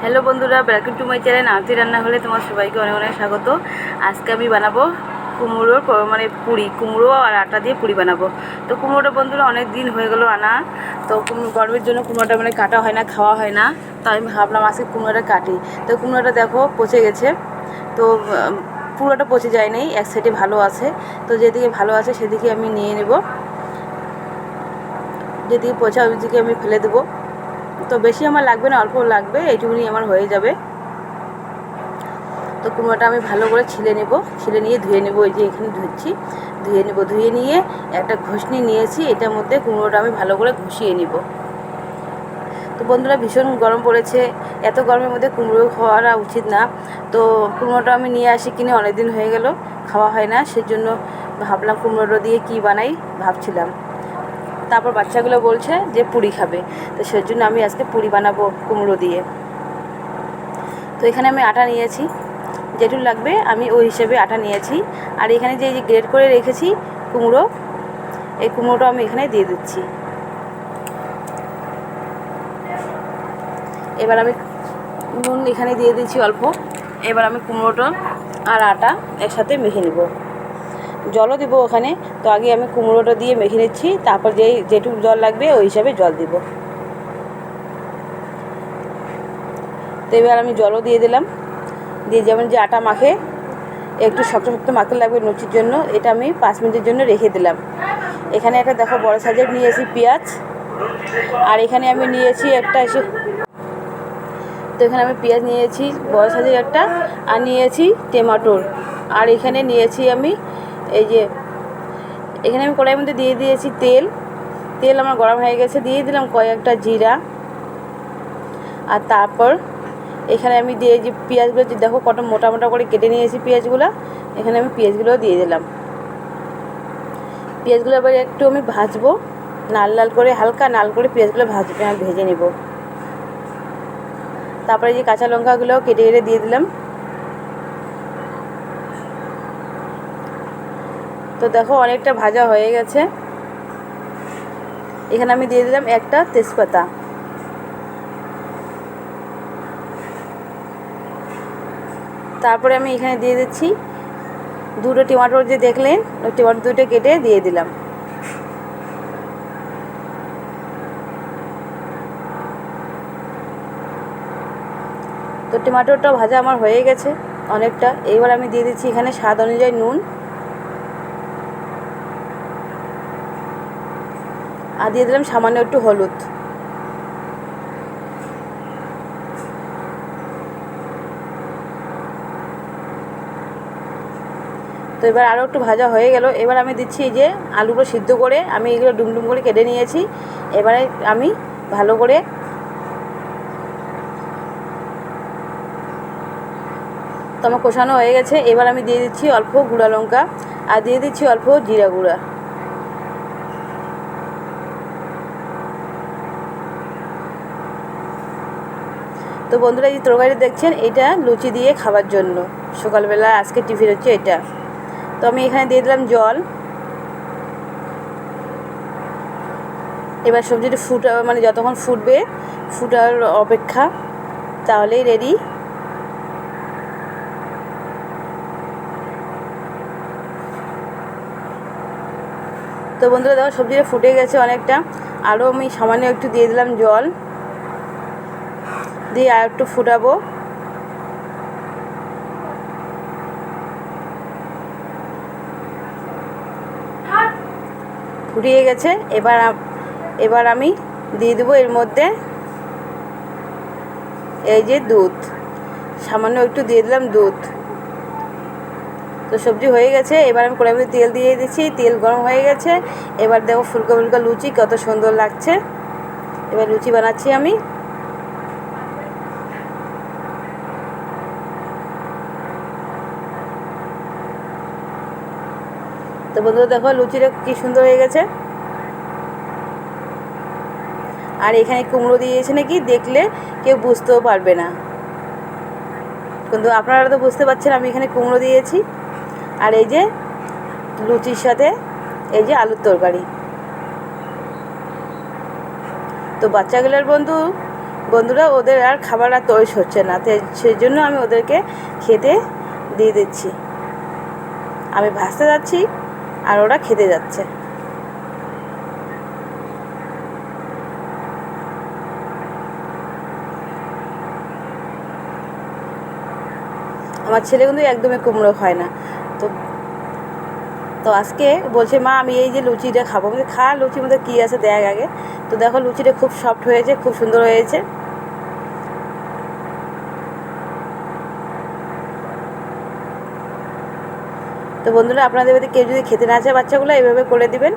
Hello বন্ধুরা, welcome to my channel আরতি রান্না হলে তোমার সবাইকে অনেক অনেক স্বাগত। আজকে আমি বানাবো কুমড়োর পুরি, কুমড়ো আর আটা দিয়ে পুরি বানাবো। তো কুমড়োটা বন্ধুরা অনেক দিন হয়ে গেলো আনা, তো গরমের জন্য কুমড়োটা কাটা হয় না, খাওয়া হয় না। তো আমি ভাবলাম আজকে কুমড়োটা কাটি। তো কুমড়োটা দেখো পচে গেছে, তো পুরোটা পচে যায়নি, এক সাইডে ভালো আছে। তো যেদিকে ভালো আছে সেদিকে আমি নিয়ে নেব, যেদিকে পচা ওইদিকে আমি ফেলে দেবো। তো বেশি আমার লাগবে না, অল্প লাগবে, এইটুকুনি আমার হয়ে যাবে। তো কুমড়োটা আমি ভালো করে ছিলে নেব, ছিলে নিয়ে ধুয়ে নেব। এই যে এখানে ধুচ্ছি, ধুয়ে নেব। ধুয়ে নিয়ে একটা ঘষনি নিয়েছি, এটার মধ্যে কুমড়োটা আমি ভালো করে ঘষিয়ে নেব। তো বন্ধুরা ভীষণ গরম পড়েছে, এত গরমের মধ্যে কুমড়ো খাওয়াটা উচিত না। তো কুমড়োটা আমি নিয়ে আসি কিনে অনেক দিন হয়ে গেল, খাওয়া হয় না, সেজন্য ভাবলাম কুমড়োটা দিয়ে কি বানাই ভাবছিলাম। তারপর বাচ্চাগুলো বলছে যে পুরি খাবে, তো সেজন্য আমি আজকে পুরি বানাবো কুমড়ো দিয়ে। তো এখানে আমি আটা নিয়েছি, যেটুকু লাগবে আমি ওই হিসেবে আটা নিয়েছি। আর এখানে যে গ্রেড করে রেখেছি কুমড়ো, এই কুমড়োটা আমি এখানে দিয়ে দিচ্ছি। এবার আমি নুন এখানে দিয়ে দিচ্ছি অল্প। এবার আমি কুমড়োটা আর আটা একসাথে মেখে নেব, জলও দেবো ওখানে। তো আগে আমি কুমড়োটা দিয়ে মেখে নিচ্ছি, তারপর যেটুকু জল লাগবে ওই হিসাবে জল দেব। তো এবার আমি জলও দিয়ে দিলাম, দিয়ে যেমন যে আটা মাখে একটু শক্ত শক্ত মাখতে লাগবে লুচির জন্য, এটা আমি 5 মিনিটের জন্য রেখে দিলাম। এখানে একটা দেখো বড় সাইজের নিয়েছি পেঁয়াজ, আর এখানে আমি নিয়েছি একটা তো এখানে আমি পেঁয়াজ নিয়েছি বড় সাইজের একটা, আর নিয়েছি টমেটোর। আর এখানে নিয়েছি আমি এই যে এখানে আমি কড়াইয়ের মধ্যে দিয়ে দিয়েছি তেল। তেল আমার গরম হয়ে গেছে, দিয়ে দিলাম কয়েকটা জিরা। আর তারপর এখানে আমি দিয়ে যে পেঁয়াজগুলো দেখো কত মোটা মোটা করে কেটে নিয়েছি পেঁয়াজগুলো, এখানে আমি পেঁয়াজগুলো দিয়ে দিলাম। পেঁয়াজগুলো এবার একটু আমি ভাজবো, লাল লাল করে, হালকা লাল করে পেঁয়াজগুলো ভেজে নেব। তারপরে যে কাঁচা লঙ্কাগুলো কেটে কেটে দিয়ে দিলাম। তো দেখো অনেকটা ভাজা হয়ে গেছে, এখানে আমি দিয়ে দিলাম একটা তেজপাতা। তারপরে আমি এখানে দিয়ে দিচ্ছি দুটো টমেটো, যে দেখলেন ওই টমেটো দুটো কেটে দিয়ে দিলাম। তো টমেটোটা ভাজা আমার হয়ে গেছে অনেকটা। এইবার আমি দিয়ে দিচ্ছি এখানে স্বাদ অনুযায়ী নুন, আর দিয়ে দিলাম সামান্য একটু হলুদ। তো এবার আরও একটু ভাজা হয়ে গেল। এবার আমি দিচ্ছি এই যে আলুগুলো সিদ্ধ করে আমি এগুলো ডুমডুম করে কেটে নিয়েছি। এবারে আমি ভালো করে তো আমার কষানো হয়ে গেছে। এবার আমি দিয়ে দিচ্ছি অল্প গুঁড়া লঙ্কা, আর দিয়ে দিচ্ছি অল্প জিরা গুঁড়া। তো বন্ধুরা এই তরকারি দেখছেন, এটা লুচি দিয়ে খাবার জন্য সকালবেলা আজকে টিফিন হচ্ছে এটা। তো আমি এখানে দিয়ে দিলাম জল। এবার সবজিটা যতক্ষণ ফুটবে, ফুটার অপেক্ষা, তাহলেই রেডি। তো বন্ধুরা দেখো সবজিটা ফুটে গেছে অনেকটা, আরও আমি সামান্য একটু দিয়ে দিলাম জল, দিয়ে আর একটু ফুটাবো। ফুটিয়ে গেছে। এবার আমি দিয়ে দেবো এর মধ্যে এই যে দুধ, সামান্য একটু দিয়ে দিলাম দুধ। তো সবজি হয়ে গেছে। এবার আমি কড়াইয়ের মধ্যে তেল দিয়ে দিচ্ছি, তেল গরম হয়ে গেছে। এবার দেখো ফুলকা ফুলকা লুচি কত সুন্দর লাগছে। এবার লুচি বানাচ্ছি আমি। তো বন্ধুরা দেখো লুচিটা কি সুন্দর হয়ে গেছে। আর এখানে কুমড়ো দিয়েছে নাকি দেখলে কেউ বুঝতেও পারবে না, কিন্তু আপনারা তো বুঝতে পারছেন আমি এখানে কুমড়ো দিয়েছি। আর এই যে লুচির সাথে এই যে আলুর তরকারি। তো বাচ্চাগুলোর বন্ধু বন্ধুরা ওদের আর খাবার আর তৈরি হচ্ছে না, তো সেই জন্য আমি ওদেরকে খেতে দিয়ে দিচ্ছি। আমি ভাজতে যাচ্ছি আর ওরা খেতে যাচ্ছে। আমার ছেলে কিন্তু একদমই কুমড়ো খায় না। তো তো আজকে বলছে মা আমি এই যে লুচিটা খাবো। আমি খা, লুচির মধ্যে কী আছে দেখ আগে। তো দেখো লুচিটা খুব সফট হয়েছে, খুব সুন্দর হয়েছে। তো বন্ধুরা আপনাদের বাড়িতে কেউ যদি খেতে না চায় বাচ্চাগুলো, এইভাবে করে দিবেন।